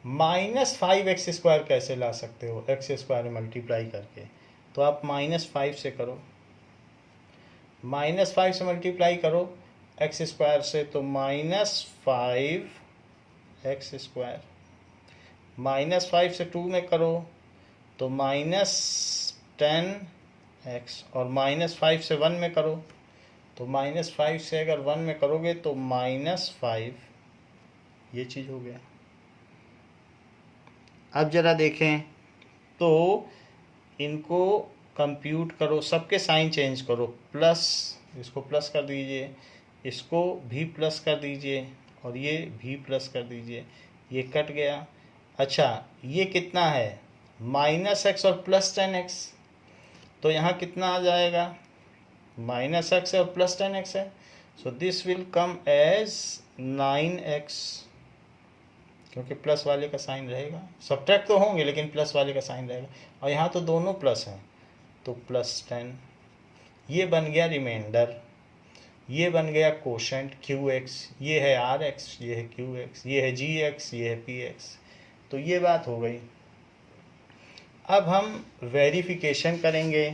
-5x स्क्वायर कैसे ला सकते हो एक्स स्क्वायर में मल्टीप्लाई करके? तो आप -5 से करो, -5 से मल्टीप्लाई करो एक्स स्क्वायर से, तो -5x स्क्वायर, -5 से 2 में करो तो -10x और -5 से 1 में करो, तो -5 से अगर 1 में करोगे तो -5, ये चीज़ हो गया। अब ज़रा देखें तो इनको कंप्यूट करो, सबके साइन चेंज करो, प्लस, इसको प्लस कर दीजिए, इसको भी प्लस कर दीजिए और ये भी प्लस कर दीजिए, ये कट गया। अच्छा, ये कितना है, -x और +10x, तो यहाँ कितना आ जाएगा, -x और +10x है, so this will come as 9x, क्योंकि प्लस वाले का साइन रहेगा, सब्ट्रैक्ट तो होंगे लेकिन प्लस वाले का साइन रहेगा, और यहाँ तो दोनों प्लस हैं तो +10। ये बन गया रिमाइंडर, ये बन गया कोशेंट QX, ये है RX, ये है QX, ये है GX, ये है PX। तो ये बात हो गई। अब हम वेरिफिकेशन करेंगे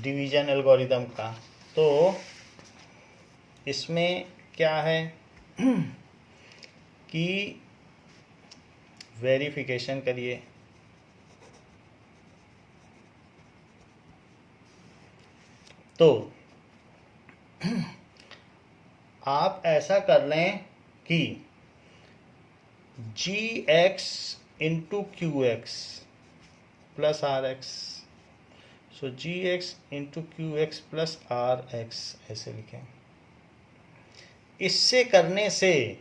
डिवीजन एल्गोरिदम का। तो इसमें क्या है कि वेरिफिकेशन करिए, तो आप ऐसा कर लें कि GX into QX plus RX, सो GX into QX plus RX ऐसे लिखें। इससे करने से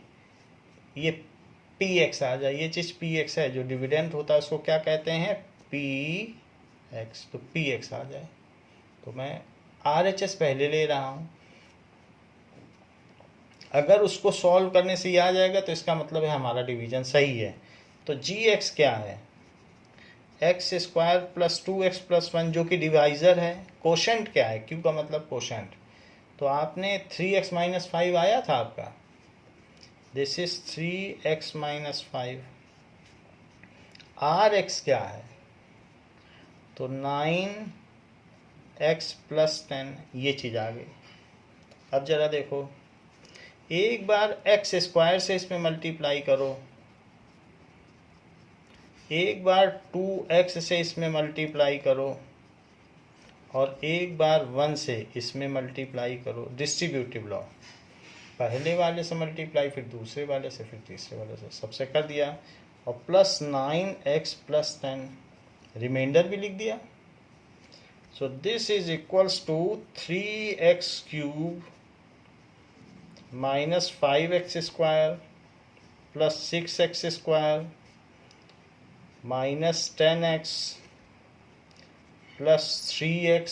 ये PX आ जाए, ये चीज़ PX है, जो डिविडेंड होता है उसको क्या कहते हैं, PX, तो PX आ जाए। तो मैं RHS पहले ले रहा हूँ, अगर उसको सॉल्व करने से ये आ जाएगा तो इसका मतलब है हमारा डिवीजन सही है। तो GX क्या है, x² + 2x + 1, जो कि डिवाइज़र है। कोशेंट क्या है, Q का मतलब कोशेंट, तो आपने 3x - 5 आया था आपका, दिस इज 3x - 5। RX क्या है, तो 9x + 10, ये चीज़ आ गई। अब ज़रा देखो, एक बार x² से इसमें मल्टीप्लाई करो, एक बार 2x से इसमें मल्टीप्लाई करो, और एक बार 1 से इसमें मल्टीप्लाई करो। डिस्ट्रीब्यूटिव लॉ, पहले वाले से मल्टीप्लाई, फिर दूसरे वाले से, फिर तीसरे वाले से, सबसे कर दिया, और प्लस 9x + 10, रिमाइंडर भी लिख दिया। So this is equals to 3x³ - 5x² + 6x² - 10x + 3x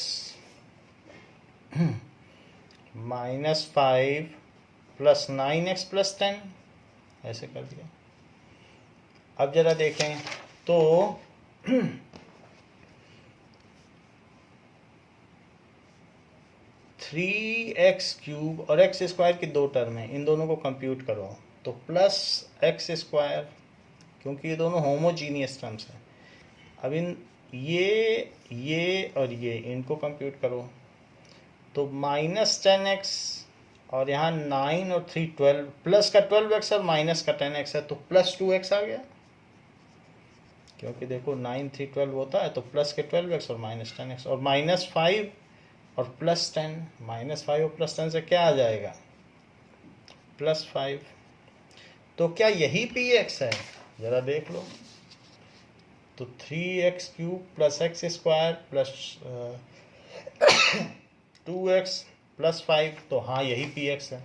- 5 + 9x + 10, ऐसे कर दिया। अब जरा देखें तो 3x³ और x² की दो टर्म है, इन दोनों को कंप्यूट करो, तो प्लस x², क्योंकि ये दोनों होमोजीनियस टर्म्स हैं। अब इन ये और ये इनको कंप्यूट करो, तो -10x, और यहाँ 9 और 3 12, प्लस का 12x और माइनस का 10x है, तो +2x आ गया, क्योंकि देखो 9 3 12 होता है, तो प्लस के 12x और -10x, और -5 और +10, -5 और +10 से क्या आ जाएगा, +5। तो क्या यही PX है, ज़रा देख लो, तो 3x³ + x² + 2x + 5, तो हाँ यही PX है।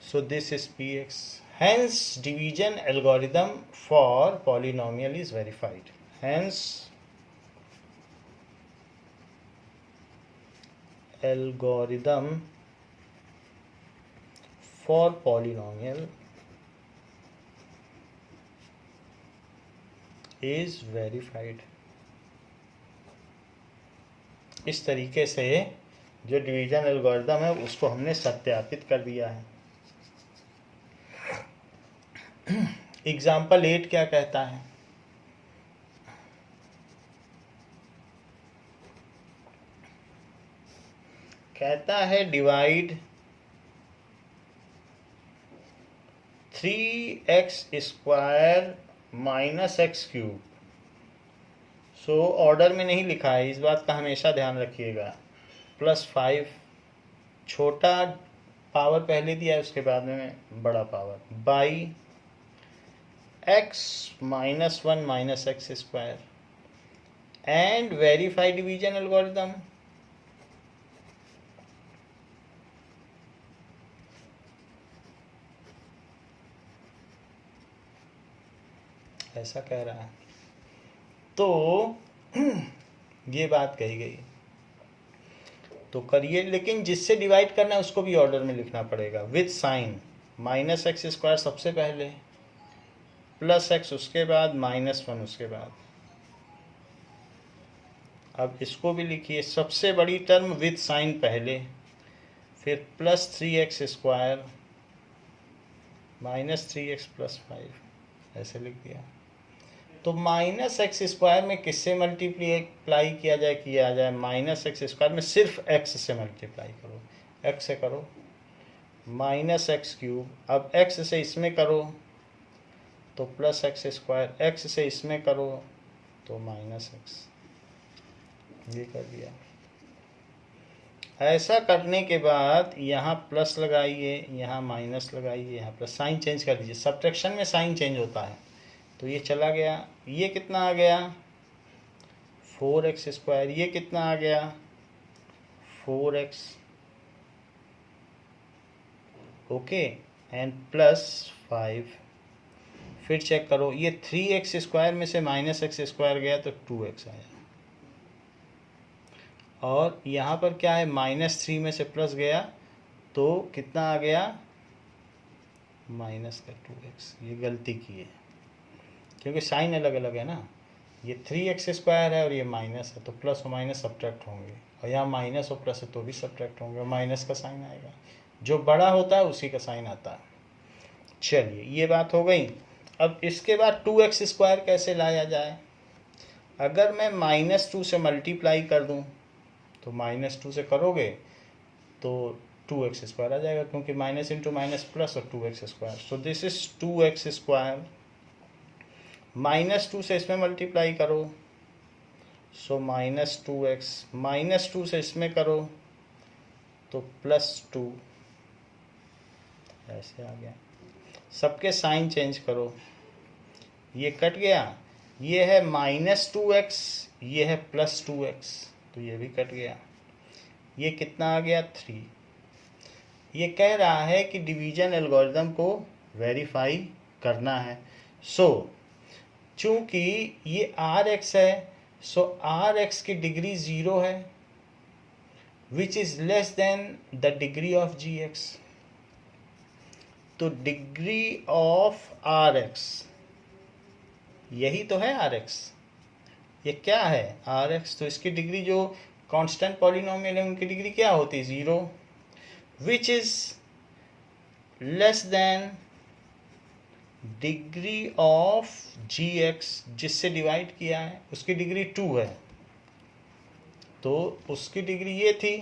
So this is PX, hence division algorithm for polynomial is verified. Hence algorithm for polynomial is verified. इस तरीके से जो डिवीजन एल्गोरिदम है उसको हमने सत्यापित कर दिया है। एग्जाम्पल 8 क्या कहता है, कहता है divide 3x² - x³ so order में नहीं लिखा है, इस बात का हमेशा ध्यान रखिएगा। +5 छोटा पावर पहले दिया है, उसके बाद में बड़ा power, by x -1 - x² and verify division algorithm. ऐसा कह रहा है तो ये बात कही गई तो करिए, लेकिन जिससे डिवाइड करना है उसको भी ऑर्डर में लिखना पड़ेगा विथ साइन। -x² सबसे पहले, +x उसके बाद, -1 उसके बाद। अब इसको भी लिखिए, सबसे बड़ी टर्म विथ साइन पहले, फिर +3x² -3x + 5, ऐसे लिख दिया। तो -x² में किससे मल्टीप्लाई किया जाए? -x² में सिर्फ x से मल्टीप्लाई करो, x से करो, -x³। अब x से इसमें करो तो +x², x से इसमें करो तो -x, ये कर दिया। ऐसा करने के बाद यहाँ प्लस लगाइए, यहाँ माइनस लगाइए, यहाँ प्लस, साइन चेंज कर दीजिए। सब्ट्रैक्शन में साइन चेंज होता है, तो ये चला गया। ये कितना आ गया? 4x²। ये कितना आ गया? 4x। Okay, and +5। फिर चेक करो, ये 3x² में से -x² गया तो 2x आया, और यहाँ पर क्या है, -3 में से प्लस गया तो कितना आ गया? -2x। ये गलती की है क्योंकि साइन अलग अलग है ना, ये 3x² है और ये माइनस है, तो प्लस और माइनस सब्ट्रैक्ट होंगे, और यहाँ माइनस और प्लस है तो भी सब्ट्रैक्ट होंगे, और माइनस का साइन आएगा। जो बड़ा होता है उसी का साइन आता है। चलिए, ये बात हो गई। अब इसके बाद 2x² कैसे लाया जाए? अगर मैं -2 से मल्टीप्लाई कर दूं, तो -2 से करोगे तो 2x² आ जाएगा, क्योंकि माइनस इंटू माइनस प्लस और 2x²। So this is 2x²। -2 से इसमें मल्टीप्लाई करो, सो -2x। -2 से इसमें करो तो +2, ऐसे आ गया। सबके साइन चेंज करो, ये कट गया, ये है -2x, ये है +2x, तो ये भी कट गया। ये कितना आ गया? 3। ये कह रहा है कि डिवीजन एल्गोरिथम को वेरीफाई करना है। सो चूंकि ये Rx है, सो Rx की डिग्री 0 है, which is less then the degree of Gx। तो डिग्री ऑफ Rx, यही तो है Rx। ये क्या है? Rx। तो इसकी डिग्री, जो कांस्टेंट पॉलिनोमियल है उनकी डिग्री क्या होती है? 0, which is less than degree of Gx, जिससे डिवाइड किया है उसकी डिग्री 2 है, तो उसकी डिग्री ये थी।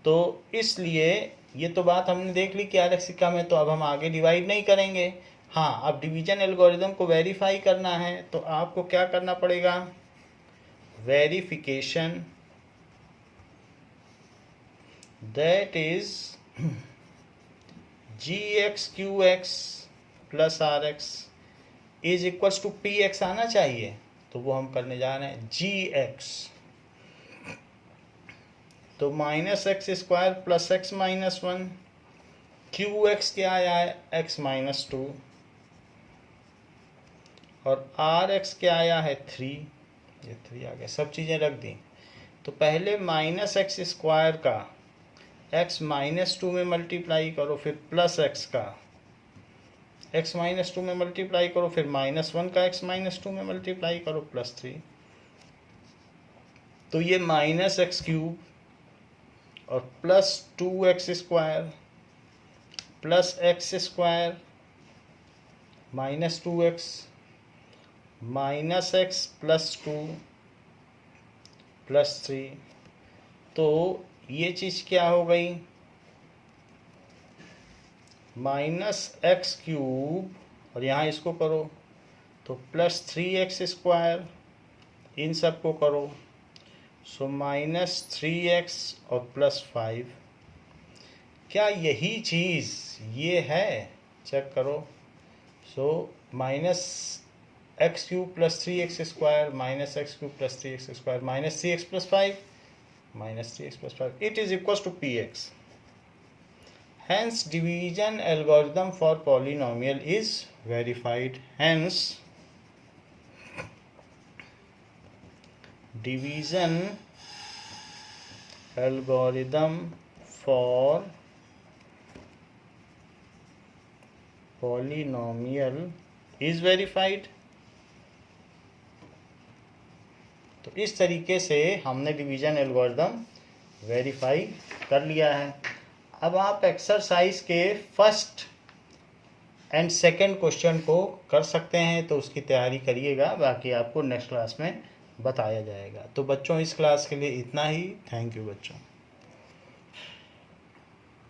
तो इसलिए ये तो बात हमने देख ली कि Rx कम है, तो अब हम आगे डिवाइड नहीं करेंगे। हाँ, अब डिवीजन एल्गोरिथम को वेरीफाई करना है, तो आपको क्या करना पड़ेगा? Verification, that is Gx/Qx + Rx is equals to Px आना चाहिए, तो वो हम करने जा रहे हैं। Gx तो -x² + x - 1, Qx क्या आया है? x - 2, और Rx क्या आया है? 3। ये 3 आ गया, सब चीज़ें रख दी। तो पहले -x² का x - 2 में मल्टीप्लाई करो, फिर +x का x - 2 में मल्टीप्लाई करो, फिर -1 का x - 2 में मल्टीप्लाई करो, +3। तो ये -x³ और +2x² + x² -2x -x + 2 +3। तो ये चीज़ क्या हो गई? -x³ और यहाँ इसको करो तो +3x² इन सब को करो। सो -3x और +5, क्या यही चीज़ ये है? चेक करो। सो -x³ + 3x² -x³ + 3x² -3x + 5 -3x + 5, it is equals to px. Hence division algorithm for polynomial is verified. Hence division algorithm for polynomial is verified. तो इस तरीके से हमने डिवीजन एल्गोरिदम वेरीफाई कर लिया है। अब आप एक्सरसाइज के फर्स्ट एंड सेकंड क्वेश्चन को कर सकते हैं, तो उसकी तैयारी करिएगा, बाकी आपको नेक्स्ट क्लास में बताया जाएगा। तो बच्चों, इस क्लास के लिए इतना ही। थैंक यू बच्चों।